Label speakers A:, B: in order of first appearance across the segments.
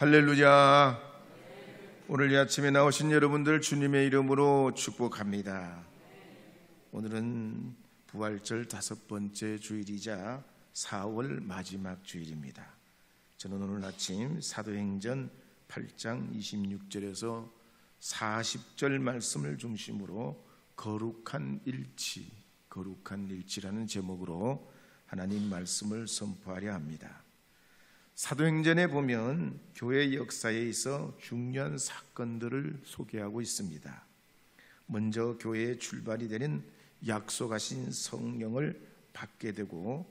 A: 할렐루야. 오늘 이 아침에 나오신 여러분들 주님의 이름으로 축복합니다. 오늘은 부활절 5번째 주일이자 4월 마지막 주일입니다. 저는 오늘 아침 사도행전 8장 26절에서 40절 말씀을 중심으로 거룩한 일치라는 제목으로 하나님 말씀을 선포하려 합니다. 사도행전에 보면 교회 역사에 있어 중요한 사건들을 소개하고 있습니다. 먼저 교회의 출발이 되는 약속하신 성령을 받게 되고,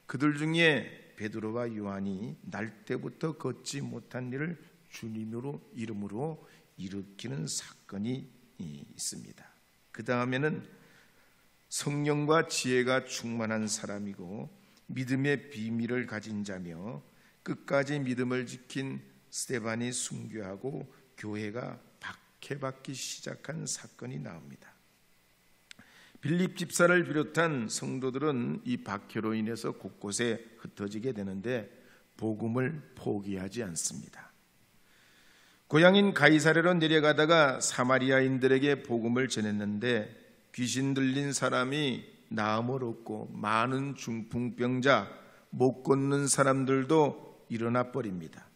A: 그들 중에 베드로와 요한이 날 때부터 걷지 못한 일을 주님으로 이름으로 일으키는 사건이 있습니다. 그 다음에는 성령과 지혜가 충만한 사람이고 믿음의 비밀을 가진 자며 끝까지 믿음을 지킨 스데반이 순교하고 교회가 박해받기 시작한 사건이 나옵니다. 빌립 집사를 비롯한 성도들은 이 박해로 인해서 곳곳에 흩어지게 되는데 복음을 포기하지 않습니다. 고향인 가이사랴로 내려가다가 사마리아인들에게 복음을 전했는데 귀신 들린 사람이 나음을 얻고 많은 중풍병자, 못 걷는 사람들도 일어나 버립니다.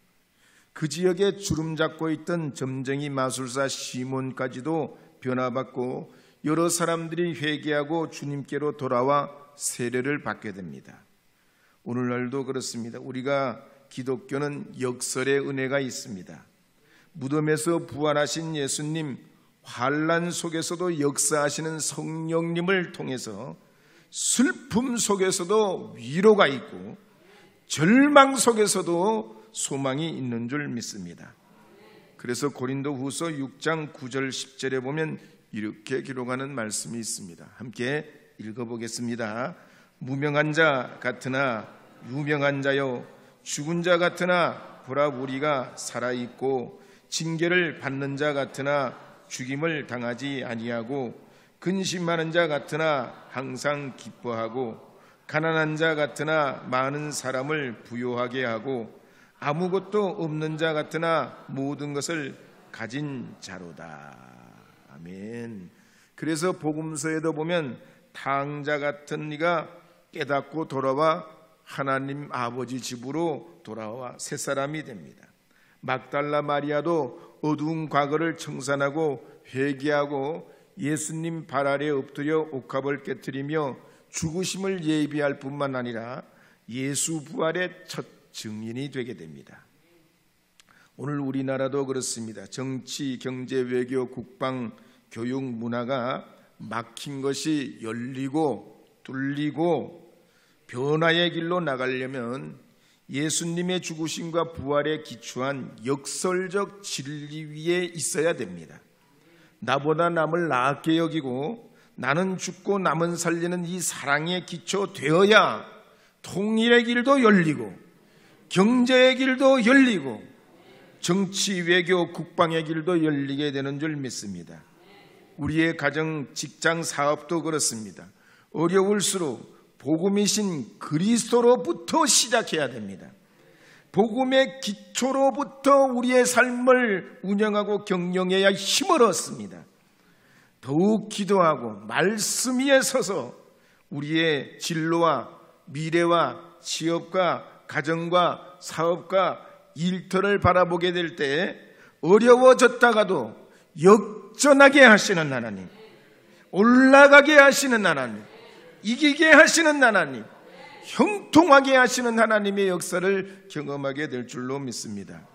A: 그 지역에 주름 잡고 있던 점쟁이 마술사 시몬까지도 변화받고 여러 사람들이 회개하고 주님께로 돌아와 세례를 받게 됩니다. 오늘날도 그렇습니다. 우리가 기독교는 역설의 은혜가 있습니다. 무덤에서 부활하신 예수님, 환난 속에서도 역사하시는 성령님을 통해서 슬픔 속에서도 위로가 있고 절망 속에서도 소망이 있는 줄 믿습니다. 그래서 고린도후서 6장 9절 10절에 보면 이렇게 기록하는 말씀이 있습니다. 함께 읽어보겠습니다. 무명한 자 같으나 유명한 자요, 죽은 자 같으나 보라 우리가 살아있고, 징계를 받는 자 같으나 죽임을 당하지 아니하고, 근심하는 자 같으나 항상 기뻐하고, 가난한 자 같으나 많은 사람을 부요하게 하고, 아무것도 없는 자 같으나 모든 것을 가진 자로다. 아멘. 그래서 복음서에도 보면 탕자 같은 이가 깨닫고 돌아와 하나님 아버지 집으로 돌아와 새 사람이 됩니다. 막달라 마리아도 어두운 과거를 청산하고 회개하고 예수님 발 아래 엎드려 옥합을 깨뜨리며 죽으심을 예비할 뿐만 아니라 예수 부활의 첫 증인이 되게 됩니다. 오늘 우리나라도 그렇습니다. 정치, 경제, 외교, 국방, 교육, 문화가 막힌 것이 열리고 뚫리고 변화의 길로 나가려면 예수님의 죽으심과 부활에 기초한 역설적 진리 위에 있어야 됩니다. 나보다 남을 나았게 여기고 나는 죽고 남은 살리는 이 사랑의 기초 되어야 통일의 길도 열리고 경제의 길도 열리고 정치, 외교, 국방의 길도 열리게 되는 줄 믿습니다. 우리의 가정, 직장, 사업도 그렇습니다. 어려울수록 복음이신 그리스도로부터 시작해야 됩니다. 복음의 기초로부터 우리의 삶을 운영하고 경영해야 힘을 얻습니다. 더욱 기도하고 말씀 위에 서서 우리의 진로와 미래와 취업과 가정과 사업과 일터를 바라보게 될 때 어려워졌다가도 역전하게 하시는 하나님, 올라가게 하시는 하나님, 이기게 하시는 하나님, 형통하게 하시는 하나님의 역사를 경험하게 될 줄로 믿습니다.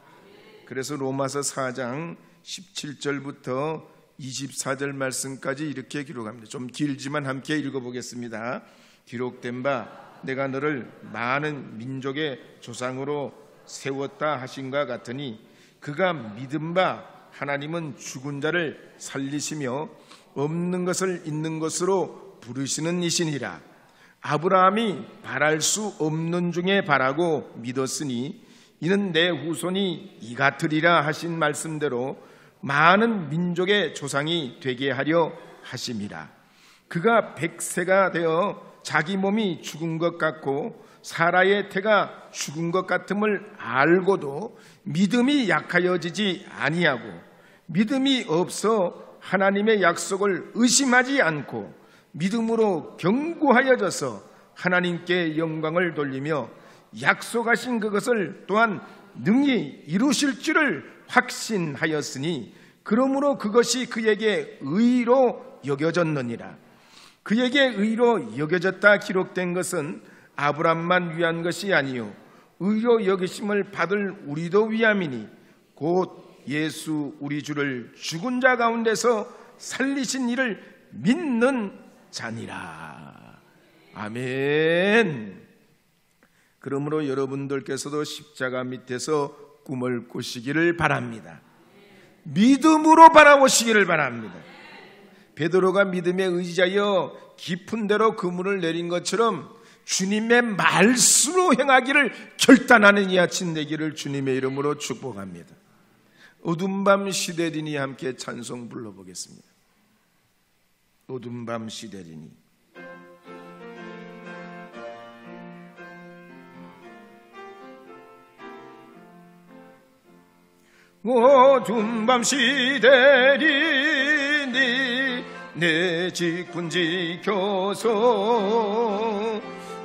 A: 그래서 로마서 4장 17절부터 24절 말씀까지 이렇게 기록합니다. 좀 길지만 함께 읽어보겠습니다. 기록된 바 내가 너를 많은 민족의 조상으로 세웠다 하신과 같으니 그가 믿은 바 하나님은 죽은 자를 살리시며 없는 것을 있는 것으로 부르시는 이시니라. 아브라함이 바랄 수 없는 중에 바라고 믿었으니 이는 내 후손이 이 같으리라 하신 말씀대로 많은 민족의 조상이 되게 하려 하심이라. 그가 100세가 되어 자기 몸이 죽은 것 같고 사라의 태가 죽은 것 같음을 알고도 믿음이 약하여지지 아니하고 믿음이 없어 하나님의 약속을 의심하지 않고 믿음으로 견고하여져서 하나님께 영광을 돌리며 약속하신 그것을 또한 능히 이루실 줄을 확신하였으니 그러므로 그것이 그에게 의로 여겨졌느니라. 그에게 의로 여겨졌다 기록된 것은 아브람만 위한 것이 아니요 의로 여기심을 받을 우리도 위함이니 곧 예수 우리 주를 죽은 자 가운데서 살리신 이를 믿는 자니라. 아멘. 그러므로 여러분들께서도 십자가 밑에서 꿈을 꾸시기를 바랍니다. 믿음으로 바라보시기를 바랍니다. 베드로가 믿음에 의지하여 깊은 데로 그물을 내린 것처럼 주님의 말씀으로 행하기를 결단하는 이 아침 되기를 주님의 이름으로 축복합니다. 어두운 밤 시대리니 함께 찬송 불러보겠습니다. 어두운 밤 시대리니. 어두운 밤 시대리니 내 직분 지켜서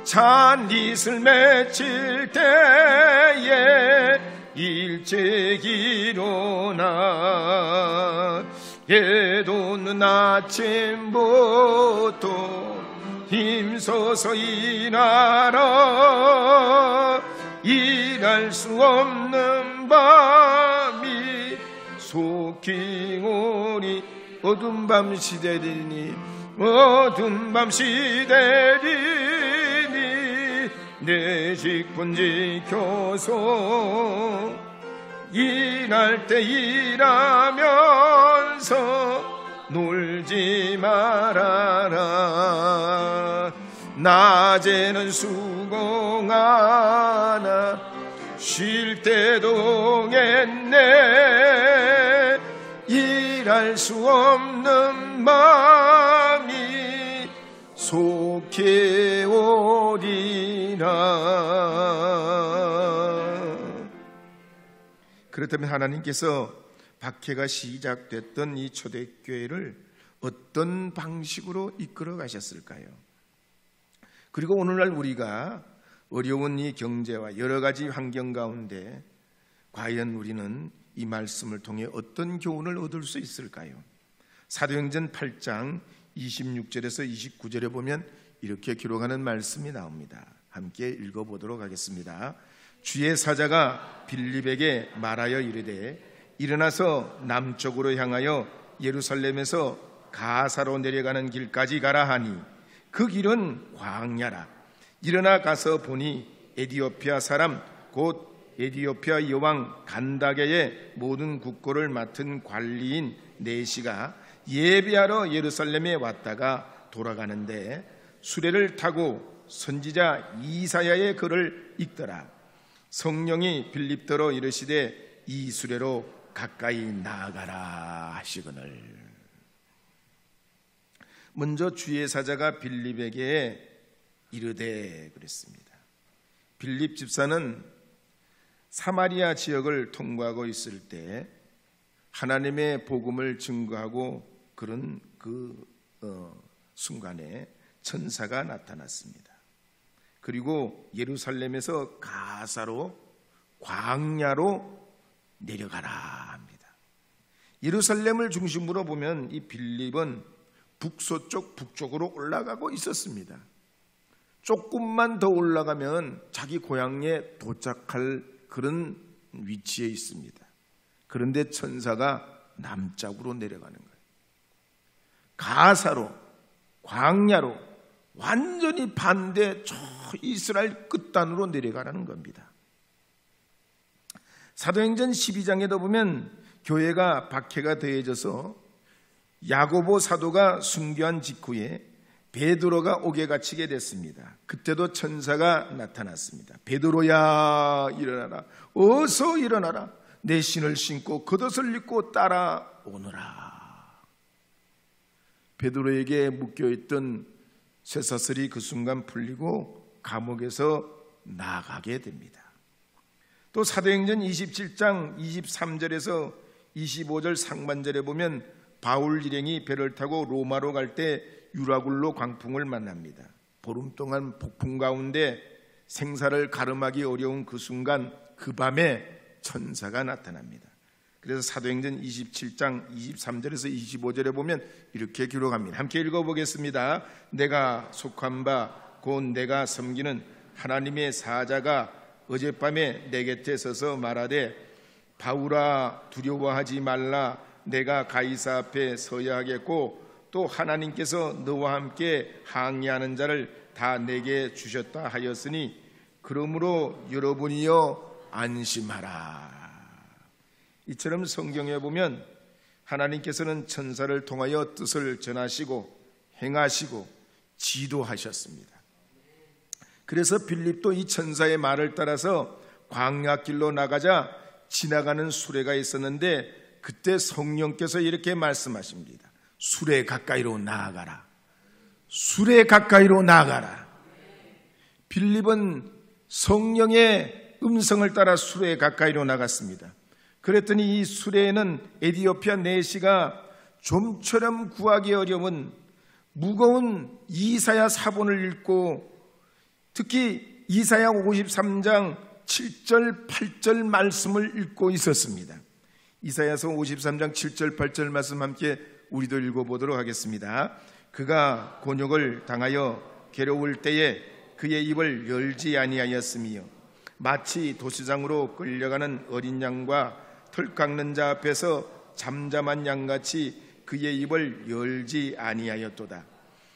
A: 잔깃을 맺힐 때에 일찍 일어나 해돋는 아침부터 힘써서 일하라. 일할 수 없는 밤이 속히 오니 어두운 밤 시대리니 어두운 밤 시대리니 내 직분 지켜서 일할 때 일하면서 놀지 말아라. 낮에는 수공하나 쉴 때도 겠네. 일할 수 없는 마음이 속히 오리라. 그렇다면 하나님께서 박해가 시작됐던 이 초대교회를 어떤 방식으로 이끌어 가셨을까요? 그리고 오늘날 우리가 어려운 이 경제와 여러 가지 환경 가운데 과연 우리는 이 말씀을 통해 어떤 교훈을 얻을 수 있을까요? 사도행전 8장 26절에서 29절에 보면 이렇게 기록하는 말씀이 나옵니다. 함께 읽어보도록 하겠습니다. 주의 사자가 빌립에게 말하여 이르되 일어나서 남쪽으로 향하여 예루살렘에서 가사로 내려가는 길까지 가라 하니 그 길은 광야라. 일어나 가서 보니 에디오피아 사람 곧 에디오피아 여왕 간다게의 모든 국고를 맡은 관리인 네시가 예배하러 예루살렘에 왔다가 돌아가는데 수레를 타고 선지자 이사야의 글을 읽더라. 성령이 빌립더러 이르시되 이 수레로 가까이 나아가라 하시거늘. 먼저 주의 사자가 빌립에게 이르되 그랬습니다. 빌립 집사는 사마리아 지역을 통과하고 있을 때 하나님의 복음을 증거하고 그런 순간에 천사가 나타났습니다. 그리고 예루살렘에서 가사로 광야로 내려가라 합니다. 예루살렘을 중심으로 보면 이 빌립은 북서쪽 북쪽으로 올라가고 있었습니다. 조금만 더 올라가면 자기 고향에 도착할 그런 위치에 있습니다. 그런데 천사가 남쪽으로 내려가는 거예요. 가사로, 광야로 완전히 반대 저 이스라엘 끝단으로 내려가라는 겁니다. 사도행전 12장에도 보면 교회가 박해가 더해져서 야고보 사도가 순교한 직후에 베드로가 옥에 갇히게 됐습니다. 그때도 천사가 나타났습니다. 베드로야 일어나라. 어서 일어나라. 내 신을 신고 겉옷을 입고 따라오너라. 베드로에게 묶여있던 쇠사슬이 그 순간 풀리고 감옥에서 나가게 됩니다. 또 사도행전 27장 23절에서 25절 상반절에 보면 바울 일행이 배를 타고 로마로 갈 때 유라굴로 광풍을 만납니다. 보름 동안 폭풍 가운데 생사를 가름하기 어려운 그 순간, 그 밤에 천사가 나타납니다. 그래서 사도행전 27장 23절에서 25절에 보면 이렇게 기록합니다. 함께 읽어보겠습니다. 내가 속한 바 곧 내가 섬기는 하나님의 사자가 어젯밤에 내 곁에 서서 말하되 바울아 두려워하지 말라. 내가 가이사 앞에 서야 하겠고 또 하나님께서 너와 함께 항의하는 자를 다 내게 주셨다 하였으니 그러므로 여러분이여 안심하라. 이처럼 성경에 보면 하나님께서는 천사를 통하여 뜻을 전하시고 행하시고 지도하셨습니다. 그래서 빌립도 이 천사의 말을 따라서 광야길로 나가자 지나가는 수레가 있었는데 그때 성령께서 이렇게 말씀하십니다. 수레 가까이로 나아가라. 수레 가까이로 나아가라. 빌립은 성령의 음성을 따라 수레 가까이로 나갔습니다. 그랬더니 이 수레에는 에디오피아 내시가 좀처럼 구하기 어려운 무거운 이사야 사본을 읽고 특히 이사야 53장 7절 8절 말씀을 읽고 있었습니다. 이사야서 53장 7절 8절 말씀 함께 우리도 읽어보도록 하겠습니다. 그가 곤욕을 당하여 괴로울 때에 그의 입을 열지 아니하였으며 마치 도시장으로 끌려가는 어린 양과 털 깎는 자 앞에서 잠잠한 양같이 그의 입을 열지 아니하였도다.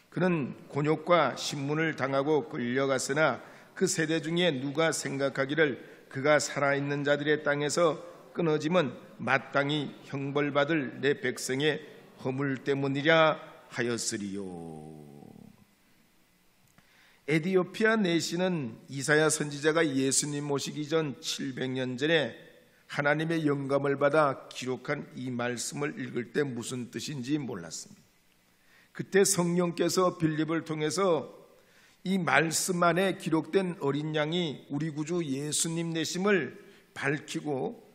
A: 그는 곤욕과 신문을 당하고 끌려갔으나 그 세대 중에 누가 생각하기를 그가 살아있는 자들의 땅에서 끊어짐은 마땅히 형벌받을 내 백성의 허물 때문이라 하였으리요. 에디오피아 내시는 이사야 선지자가 예수님 모시기 전 700년 전에 하나님의 영감을 받아 기록한 이 말씀을 읽을 때 무슨 뜻인지 몰랐습니다. 그때 성령께서 빌립을 통해서 이 말씀 안에 기록된 어린 양이 우리 구주 예수님 되심을 밝히고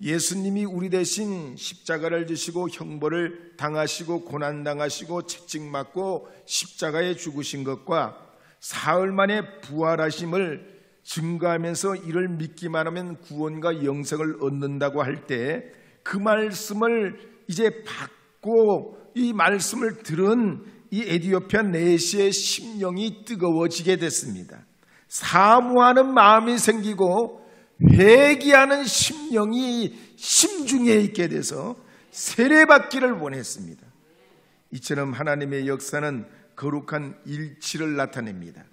A: 예수님이 우리 대신 십자가를 지시고 형벌을 당하시고 고난당하시고 채찍맞고 십자가에 죽으신 것과 사흘 만에 부활하심을 증거하면서 이를 믿기만 하면 구원과 영생을 얻는다고 할 때 그 말씀을 이제 받고 이 말씀을 들은 이 에디오피아 내시의 심령이 뜨거워지게 됐습니다. 사모하는 마음이 생기고 회개하는 심령이 심중에 있게 돼서 세례받기를 원했습니다. 이처럼 하나님의 역사는 거룩한 일치를 나타냅니다.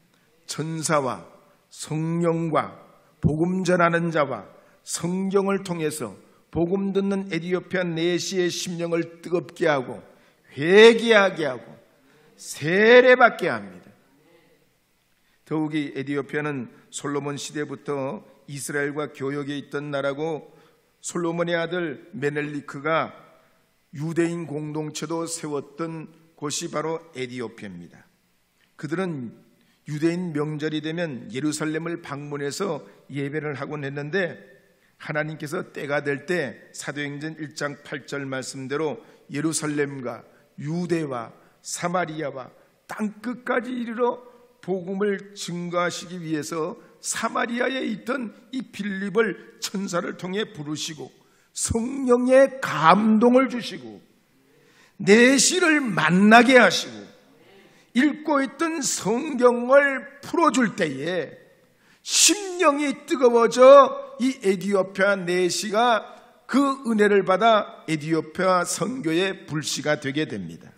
A: 천사와 성령과 복음 전하는 자와 성경을 통해서 복음 듣는 에디오피아 내시의 심령을 뜨겁게 하고 회개하게 하고 세례받게 합니다. 더욱이 에디오피아는 솔로몬 시대부터 이스라엘과 교역에 있던 나라고 솔로몬의 아들 메넬리크가 유대인 공동체도 세웠던 곳이 바로 에디오피아입니다. 그들은 유대인 명절이 되면 예루살렘을 방문해서 예배를 하곤 했는데 하나님께서 때가 될 때 사도행전 1장 8절 말씀대로 예루살렘과 유대와 사마리아와 땅끝까지 이르러 복음을 증거하시기 위해서 사마리아에 있던 이 빌립을 천사를 통해 부르시고 성령의 감동을 주시고 내시를 만나게 하시고 읽고 있던 성경을 풀어줄 때에 심령이 뜨거워져 이 에디오피아 내시가 그 은혜를 받아 에디오피아 선교의 불씨가 되게 됩니다.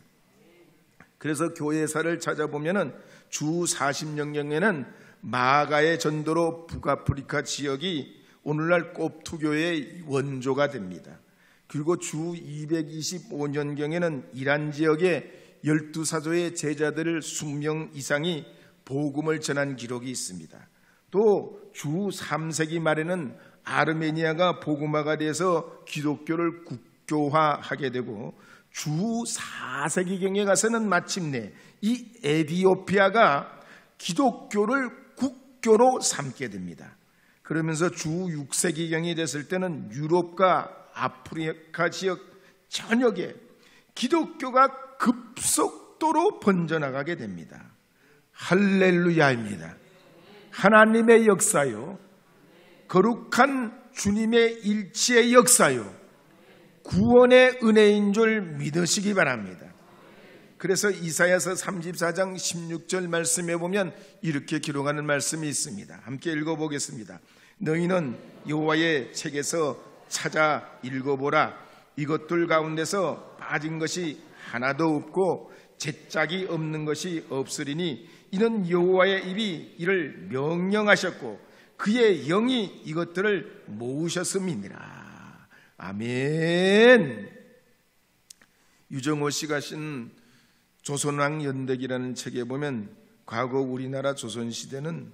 A: 그래서 교회사를 찾아보면 주 40년경에는 마가의 전도로 북아프리카 지역이 오늘날 꼽투교의 원조가 됩니다. 그리고 주 225년경에는 이란 지역에 12사도의 제자들 20명 이상이 복음을 전한 기록이 있습니다. 또 주 3세기 말에는 아르메니아가 복음화가 돼서 기독교를 국교화하게 되고 주 4세기경에 가서는 마침내 이 에디오피아가 기독교를 기독교로 삼게 됩니다. 그러면서 주 6세기경이 됐을 때는 유럽과 아프리카 지역 전역에 기독교가 급속도로 번져나가게 됩니다. 할렐루야입니다. 하나님의 역사요, 거룩한 주님의 일치의 역사요, 구원의 은혜인 줄 믿으시기 바랍니다. 그래서 이사야서 34장 16절 말씀에 보면 이렇게 기록하는 말씀이 있습니다. 함께 읽어보겠습니다. 너희는 여호와의 책에서 찾아 읽어보라. 이것들 가운데서 빠진 것이 하나도 없고 제짝이 없는 것이 없으리니 이는 여호와의 입이 이를 명령하셨고 그의 영이 이것들을 모으셨음이니라. 아멘. 유정호 씨가 쓴 조선왕 연대기라는 책에 보면 과거 우리나라 조선시대는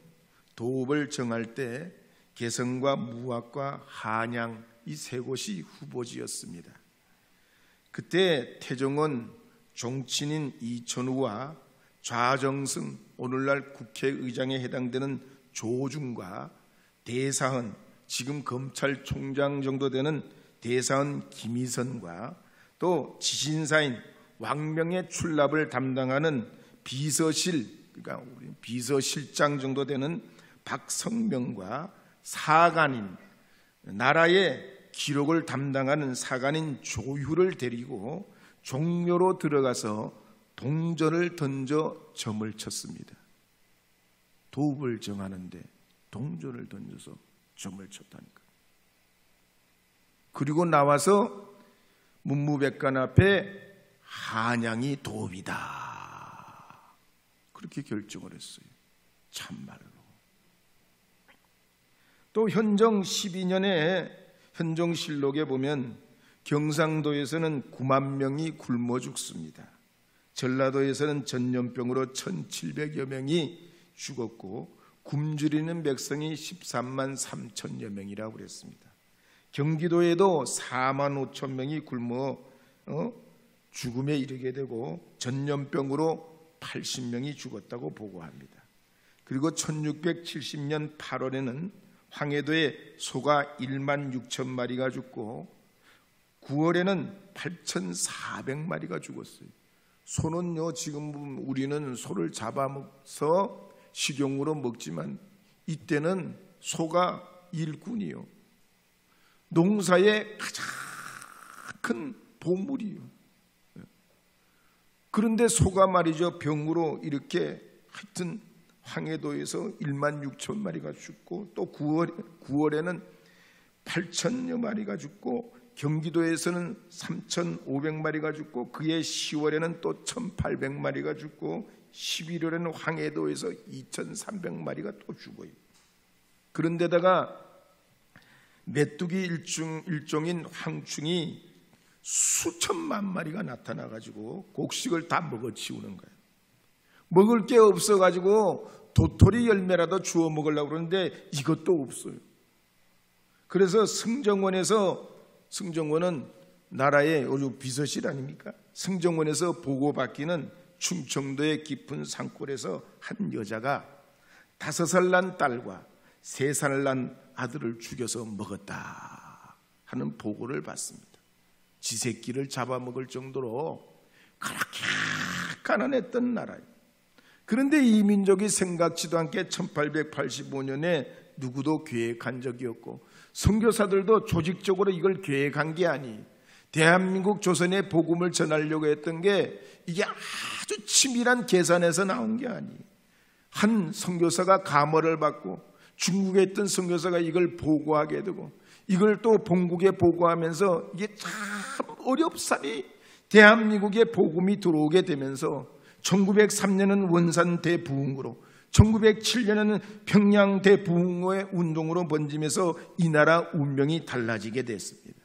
A: 도읍을 정할 때 개성과 무학과 한양 이 세 곳이 후보지였습니다. 그때 태종은 종친인 이천우와 좌정승, 오늘날 국회의장에 해당되는 조중과 대사헌, 지금 검찰총장 정도 되는 대사헌 김희선과 또 지신사인 왕명의 출납을 담당하는 비서실, 그러니까 우리 비서실장 정도 되는 박성명과 사관인, 나라의 기록을 담당하는 사관인 조휴를 데리고 종묘로 들어가서 동전을 던져 점을 쳤습니다. 도읍을 정하는데 동전을 던져서 점을 쳤다니까. 그리고 나와서 문무백관 앞에 한양이 도읍이다, 그렇게 결정을 했어요. 참말로. 또 현종 12년에 현종실록에 보면 경상도에서는 9만 명이 굶어 죽습니다. 전라도에서는 전염병으로 1,700여 명이 죽었고 굶주리는 백성이 13만 3천여 명이라고 그랬습니다. 경기도에도 4만 5천 명이 굶어 죽음에 이르게 되고 전염병으로 80명이 죽었다고 보고합니다. 그리고 1670년 8월에는 황해도에 소가 1만 6천 마리가 죽고 9월에는 8,400마리가 죽었어요. 소는요, 지금 우리는 소를 잡아먹어서 식용으로 먹지만 이때는 소가 일꾼이요, 농사의 가장 큰 보물이요. 그런데 소가 말이죠, 병으로 이렇게 하여튼 황해도에서 1만 6천 마리가 죽고 또 9월에는 8천여 마리가 죽고 경기도에서는 3,500마리가 죽고 그해 10월에는 또 1,800마리가 죽고 11월에는 황해도에서 2,300마리가 또 죽어요. 그런데다가 메뚜기 일종인 황충이 수천만 마리가 나타나가지고 곡식을 다 먹어치우는 거예요. 먹을 게 없어가지고 도토리 열매라도 주워 먹으려고 그러는데 이것도 없어요. 그래서 승정원은 나라의 비서실 아닙니까? 승정원에서 보고받기는 충청도의 깊은 산골에서 한 여자가 5살 난 딸과 3살 난 아들을 죽여서 먹었다 하는 보고를 받습니다. 지 새끼를 잡아먹을 정도로 그렇게 가난했던 나라예요. 그런데 이 민족이 생각지도 않게 1885년에 누구도 계획한 적이 없고 선교사들도 조직적으로 이걸 계획한 게 아니, 대한민국 조선의 복음을 전하려고 했던 게 이게 아주 치밀한 계산에서 나온 게 아니, 한 선교사가 감화를 받고 중국에 있던 선교사가 이걸 보고하게 되고 이걸 또 본국에 보고하면서 이게 참 어렵사리 대한민국에 복음이 들어오게 되면서 1903년은 원산 대부흥으로, 1907년에는 평양 대부흥의 운동으로 번지면서 이 나라 운명이 달라지게 됐습니다.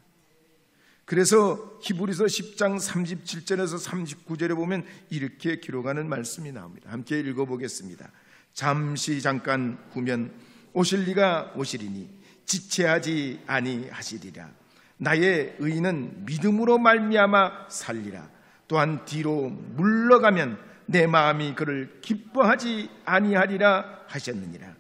A: 그래서 히브리서 10장 37절에서 39절에 보면 이렇게 기록하는 말씀이 나옵니다. 함께 읽어보겠습니다. 잠깐 후면 오실 이가 오시리니 지체하지 아니하시리라. 나의 의인은 믿음으로 말미암아 살리라. 또한 뒤로 물러가면 내 마음이 그를 기뻐하지 아니하리라 하셨느니라.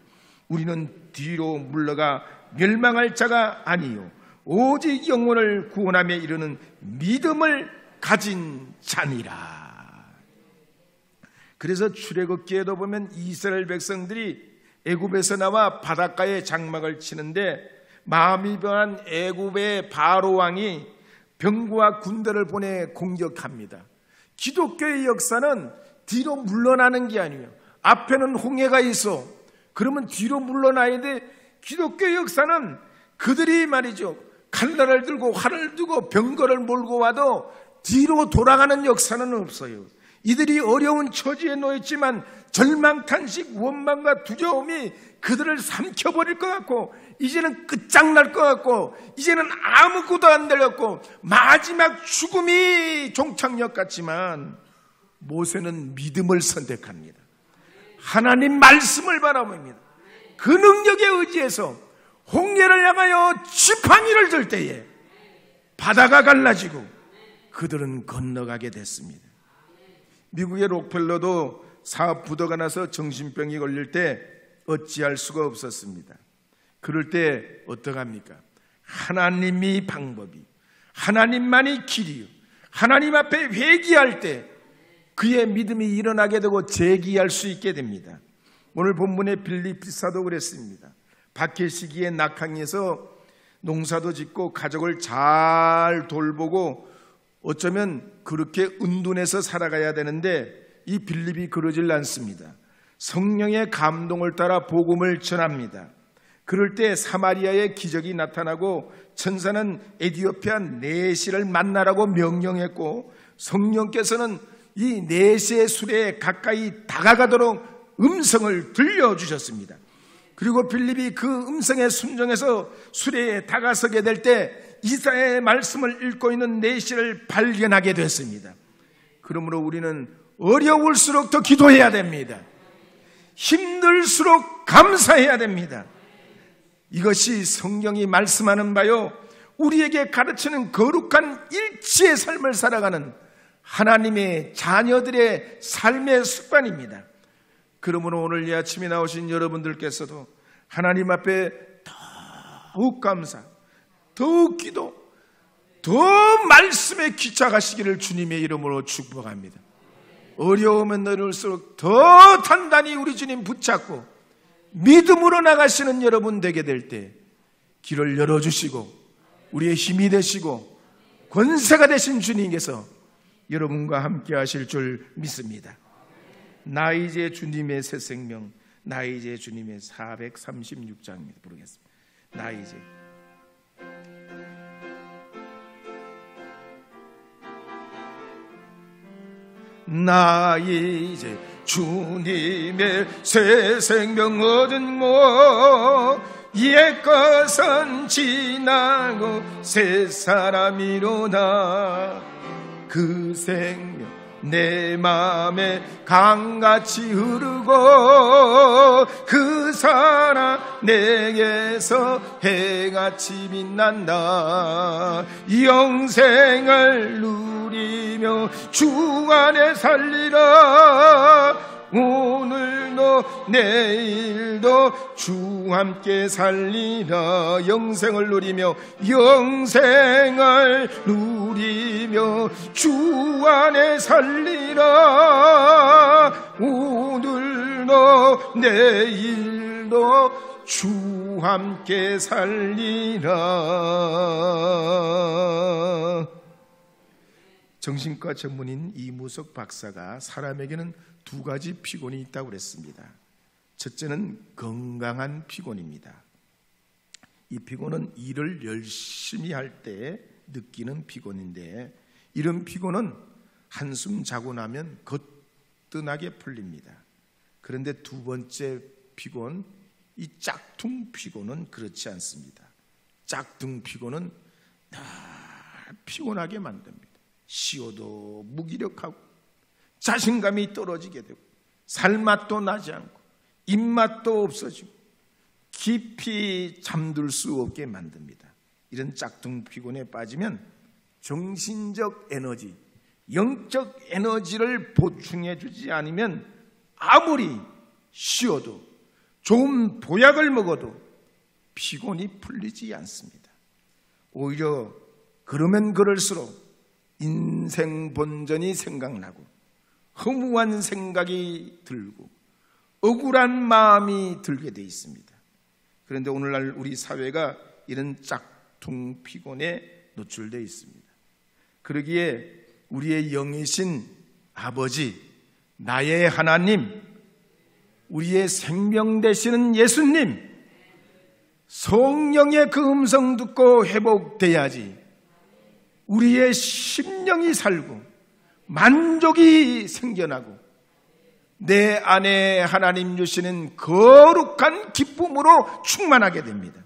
A: 우리는 뒤로 물러가 멸망할 자가 아니요 오직 영혼을 구원함에 이르는 믿음을 가진 자니라. 그래서 출애굽기에도 보면 이스라엘 백성들이 애굽에서 나와 바닷가에 장막을 치는데 마음이 변한 애굽의 바로 왕이 병거와 군대를 보내 공격합니다. 기독교의 역사는 뒤로 물러나는 게 아니에요. 앞에는 홍해가 있어. 그러면 뒤로 물러나야 돼. 기독교의 역사는 그들이 말이죠, 칼날을 들고 활을 들고 병거를 몰고 와도 뒤로 돌아가는 역사는 없어요. 이들이 어려운 처지에 놓였지만 절망탄식, 원망과 두려움이 그들을 삼켜버릴 것 같고 이제는 끝장날 것 같고 이제는 아무것도 안 될 것 같고 마지막 죽음이 종착역 같지만 모세는 믿음을 선택합니다. 하나님 말씀을 바라봅니다. 그 능력에 의지해서 홍해를 향하여 지팡이를 들 때에 바다가 갈라지고 그들은 건너가게 됐습니다. 미국의 록펠러도 사업 부도가 나서 정신병이 걸릴 때 어찌할 수가 없었습니다. 그럴 때 어떡합니까? 하나님이 방법이, 하나님만이 길이요, 하나님 앞에 회개할 때 그의 믿음이 일어나게 되고 재기할 수 있게 됩니다. 오늘 본문의 빌립 지사도 그랬습니다. 박해 시기에 낙항에서 농사도 짓고 가족을 잘 돌보고 어쩌면 그렇게 은둔해서 살아가야 되는데 이 빌립이 그러질 않습니다. 성령의 감동을 따라 복음을 전합니다. 그럴 때 사마리아의 기적이 나타나고 천사는 에티오피아 네시를 만나라고 명령했고 성령께서는 이 네시의 수레에 가까이 다가가도록 음성을 들려주셨습니다. 그리고 빌립이 그 음성에 순종해서 수레에 다가서게 될 때 이사야의 말씀을 읽고 있는 네시를 발견하게 됐습니다. 그러므로 우리는 어려울수록 더 기도해야 됩니다. 힘들수록 감사해야 됩니다. 이것이 성경이 말씀하는 바요, 우리에게 가르치는 거룩한 일치의 삶을 살아가는 하나님의 자녀들의 삶의 습관입니다. 그러므로 오늘 이 아침에 나오신 여러분들께서도 하나님 앞에 더욱 감사, 더욱 기도, 더 말씀에 귀착하시기를 주님의 이름으로 축복합니다. 어려우면 어려울수록 더 단단히 우리 주님 붙잡고 믿음으로 나가시는 여러분 되게 될 때 길을 열어주시고 우리의 힘이 되시고 권세가 되신 주님께서 여러분과 함께 하실 줄 믿습니다. 나 이제 주님의 새 생명, 나 이제 주님의 436장입니다. 부르겠습니다. 나 이제. 나 이제 주님의 새 생명 얻은 모 옛것은 지나고 새 사람이로다. 그 생명 내 맘에 강같이 흐르고 그 사랑 내게서 해같이 빛난다. 영생을 누리며 주 안에 살리라. 오늘도 내일도 주 함께 살리라. 영생을 누리며 주 안에 살리라. 오늘도 내일도 주 함께 살리라. 정신과 전문인 이무석 박사가 사람에게는 두 가지 피곤이 있다고 그랬습니다. 첫째는 건강한 피곤입니다. 이 피곤은 일을 열심히 할 때 느끼는 피곤인데 이런 피곤은 한숨 자고 나면 거뜬하게 풀립니다. 그런데 두 번째 피곤, 이 짝퉁 피곤은 그렇지 않습니다. 짝퉁 피곤은 늘 피곤하게 만듭니다. 쉬어도 무기력하고 자신감이 떨어지게 되고 살맛도 나지 않고 입맛도 없어지고 깊이 잠들 수 없게 만듭니다. 이런 짝퉁 피곤에 빠지면 정신적 에너지, 영적 에너지를 보충해 주지 않으면 아무리 쉬어도 좋은 보약을 먹어도 피곤이 풀리지 않습니다. 오히려 그러면 그럴수록 인생 본전이 생각나고 허무한 생각이 들고 억울한 마음이 들게 돼 있습니다. 그런데 오늘날 우리 사회가 이런 짝퉁 피곤에 노출되어 있습니다. 그러기에 우리의 영이신 아버지, 나의 하나님, 우리의 생명 되시는 예수님, 성령의 그 음성 듣고 회복돼야지 우리의 심령이 살고 만족이 생겨나고 내 안에 하나님 주시는 거룩한 기쁨으로 충만하게 됩니다.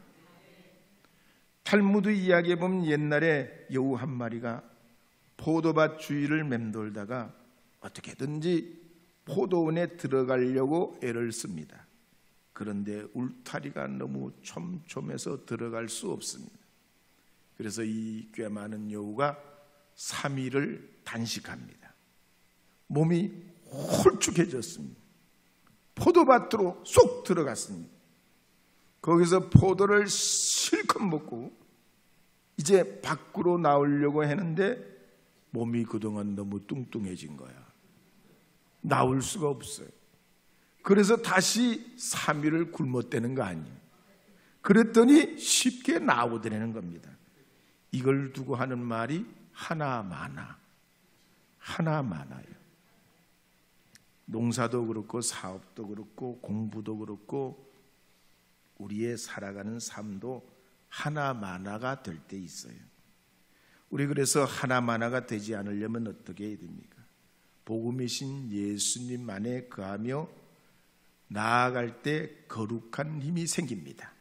A: 탈무드 이야기에 보면 옛날에 여우 한 마리가 포도밭 주위를 맴돌다가 어떻게든지 포도원에 들어가려고 애를 씁니다. 그런데 울타리가 너무 촘촘해서 들어갈 수 없습니다. 그래서 이 꽤 많은 여우가 3일을 단식합니다. 몸이 홀쭉해졌습니다. 포도밭으로 쏙 들어갔습니다. 거기서 포도를 실컷 먹고 이제 밖으로 나오려고 했는데 몸이 그동안 너무 뚱뚱해진 거야. 나올 수가 없어요. 그래서 다시 3일을 굶었다는 거 아니에요. 그랬더니 쉽게 나오더라는 겁니다. 이걸 두고 하는 말이 하나 많아. 하나 많아요. 농사도 그렇고 사업도 그렇고 공부도 그렇고 우리의 살아가는 삶도 하나마나가 될 때 있어요. 우리 그래서 하나마나가 되지 않으려면 어떻게 해야 됩니까? 복음이신 예수님 안에 거하며 나아갈 때 거룩한 힘이 생깁니다.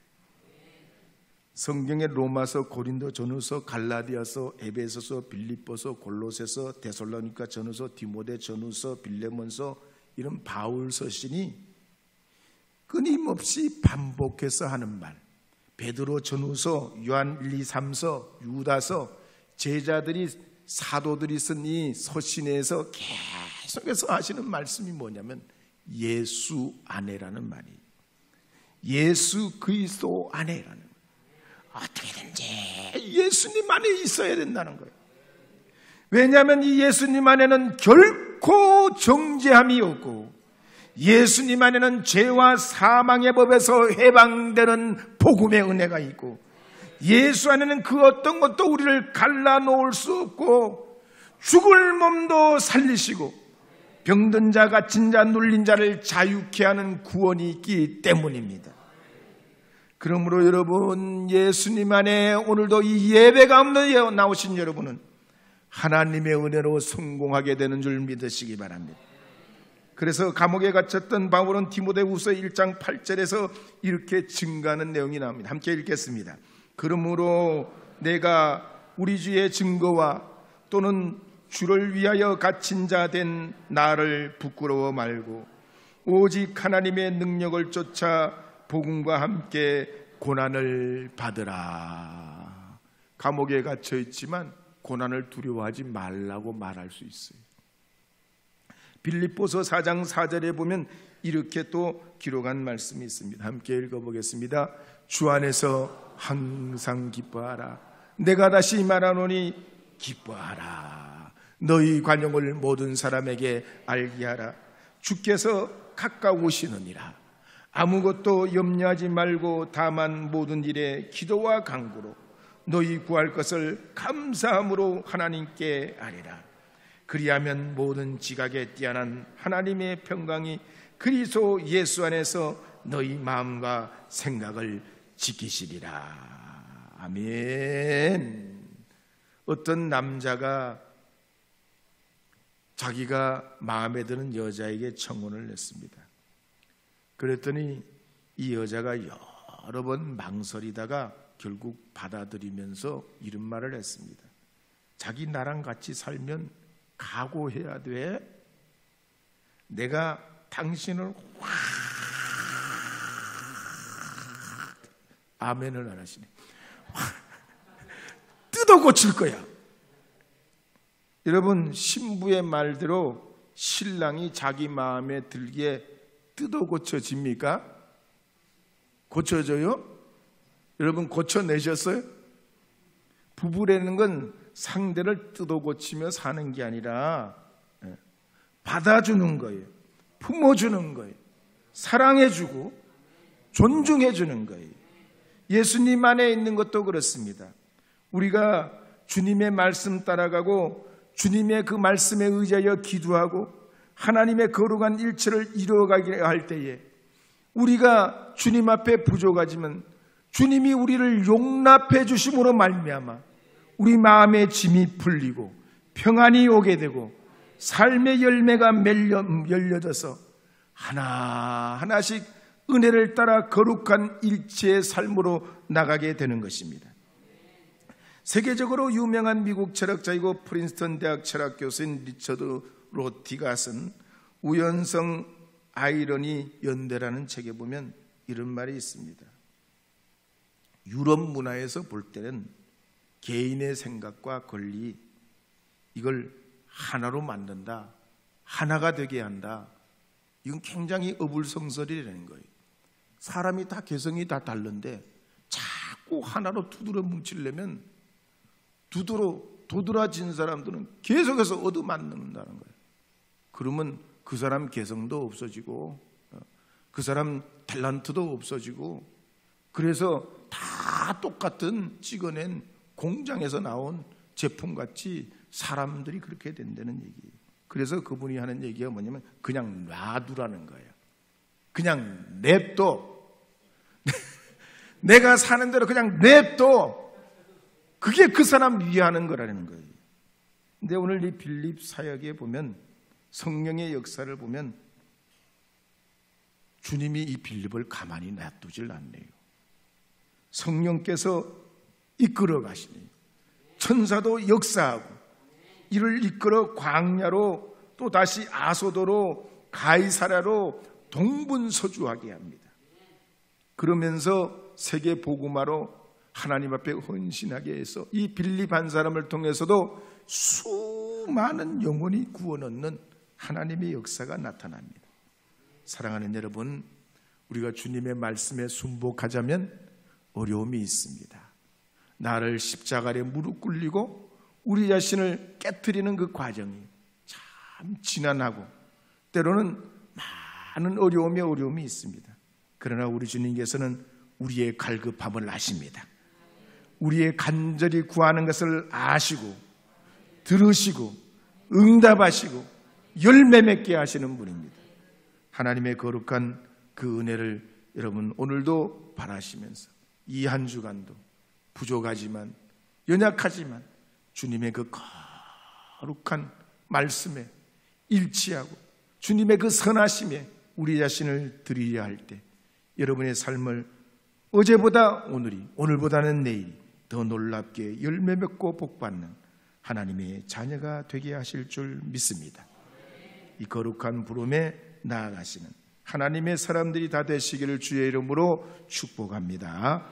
A: 성경의 로마서, 고린도 전후서, 갈라디아서, 에베소서, 빌립보서, 골로새서, 데살로니가 전후서, 디모데 전후서, 빌레몬서 이런 바울 서신이 끊임없이 반복해서 하는 말, 베드로 전후서, 요한 1, 2, 3서, 유다서, 제자들이 사도들이 쓴 이 서신에서 계속해서 하시는 말씀이 뭐냐면 예수 안에라는 말이에요. 예수 그리스도 안에라는 거예요. 어떻게든지 예수님 안에 있어야 된다는 거예요. 왜냐하면 이 예수님 안에는 결코 정죄함이 없고 예수님 안에는 죄와 사망의 법에서 해방되는 복음의 은혜가 있고 예수 안에는 그 어떤 것도 우리를 갈라놓을 수 없고 죽을 몸도 살리시고 병든 자, 갇힌 자, 눌린 자를 자유케 하는 구원이 있기 때문입니다. 그러므로 여러분, 예수님 안에 오늘도 이 예배 가운데 나오신 여러분은 하나님의 은혜로 성공하게 되는 줄 믿으시기 바랍니다. 그래서 감옥에 갇혔던 바울은 디모데후서 1장 8절에서 이렇게 증거하는 내용이 나옵니다. 함께 읽겠습니다. 그러므로 내가 우리 주의 증거와 또는 주를 위하여 갇힌 자 된 나를 부끄러워 말고 오직 하나님의 능력을 쫓아 복음과 함께 고난을 받으라. 감옥에 갇혀 있지만 고난을 두려워하지 말라고 말할 수 있어요. 빌립보서 4장 4절에 보면 이렇게 또 기록한 말씀이 있습니다. 함께 읽어보겠습니다. 주 안에서 항상 기뻐하라. 내가 다시 말하노니 기뻐하라. 너희 관용을 모든 사람에게 알게 하라. 주께서 가까우시느니라. 아무것도 염려하지 말고 다만 모든 일에 기도와 간구로 너희 구할 것을 감사함으로 하나님께 아뢰라. 그리하면 모든 지각에 뛰어난 하나님의 평강이 그리스도 예수 안에서 너희 마음과 생각을 지키시리라. 아멘. 어떤 남자가 자기가 마음에 드는 여자에게 청혼을 냈습니다. 그랬더니 이 여자가 여러 번 망설이다가 결국 받아들이면서 이런 말을 했습니다. 자기 나랑 같이 살면 각오해야 돼. 내가 당신을 확 아멘을 안 하시네. 뜯어 고칠 거야. 여러분, 신부의 말대로 신랑이 자기 마음에 들기에 뜯어 고쳐집니까? 고쳐져요? 여러분 고쳐내셨어요? 부부라는 건 상대를 뜯어고치며 사는 게 아니라 받아주는 거예요. 품어주는 거예요. 사랑해주고 존중해주는 거예요. 예수님 안에 있는 것도 그렇습니다. 우리가 주님의 말씀 따라가고 주님의 그 말씀에 의지하여 기도하고 하나님의 거룩한 일체를 이루어가게 할 때에 우리가 주님 앞에 부족하지만 주님이 우리를 용납해 주심으로 말미암아 우리 마음의 짐이 풀리고 평안이 오게 되고 삶의 열매가 열려져서 하나하나씩 은혜를 따라 거룩한 일체의 삶으로 나가게 되는 것입니다. 세계적으로 유명한 미국 철학자이고 프린스턴 대학 철학 교수인 리처드 로티가 쓴 우연성 아이러니 연대라는 책에 보면 이런 말이 있습니다. 유럽 문화에서 볼 때는 개인의 생각과 권리 이걸 하나로 만든다, 하나가 되게 한다. 이건 굉장히 어불성설이라는 거예요. 사람이 다 개성이 다 다른데 자꾸 하나로 두드러 뭉치려면 도드라진 사람들은 계속해서 얻어맞는다는 거예요. 그러면 그 사람 개성도 없어지고 그 사람 탤런트도 없어지고 그래서 다 똑같은 찍어낸 공장에서 나온 제품같이 사람들이 그렇게 된다는 얘기예요. 그래서 그분이 하는 얘기가 뭐냐면 그냥 놔두라는 거예요. 그냥 냅둬. 내가 사는 대로 그냥 냅둬. 그게 그 사람 위하는 거라는 거예요. 근데 오늘 이 빌립 사역에 보면 성령의 역사를 보면 주님이 이 빌립을 가만히 놔두질 않네요. 성령께서 이끌어 가시니 천사도 역사하고 이를 이끌어 광야로 또 다시 아소도로 가이사랴로 동분서주하게 합니다. 그러면서 세계 복음화로 하나님 앞에 헌신하게 해서 이 빌립 한 사람을 통해서도 수많은 영혼이 구원 얻는 하나님의 역사가 나타납니다. 사랑하는 여러분, 우리가 주님의 말씀에 순복하자면 어려움이 있습니다. 나를 십자가에 무릎 꿇리고 우리 자신을 깨트리는 그 과정이 참 지난하고 때로는 많은 어려움이 있습니다. 그러나 우리 주님께서는 우리의 갈급함을 아십니다. 우리의 간절히 구하는 것을 아시고 들으시고 응답하시고 열매 맺게 하시는 분입니다. 하나님의 거룩한 그 은혜를 여러분 오늘도 바라시면서 이 한 주간도 부족하지만 연약하지만 주님의 그 거룩한 말씀에 일치하고 주님의 그 선하심에 우리 자신을 드리려 할 때 여러분의 삶을 어제보다 오늘이 오늘보다는 내일이 더 놀랍게 열매 맺고 복받는 하나님의 자녀가 되게 하실 줄 믿습니다. 이 거룩한 부름에 나아가시는 하나님의 사람들이 다 되시기를 주의 이름으로 축복합니다.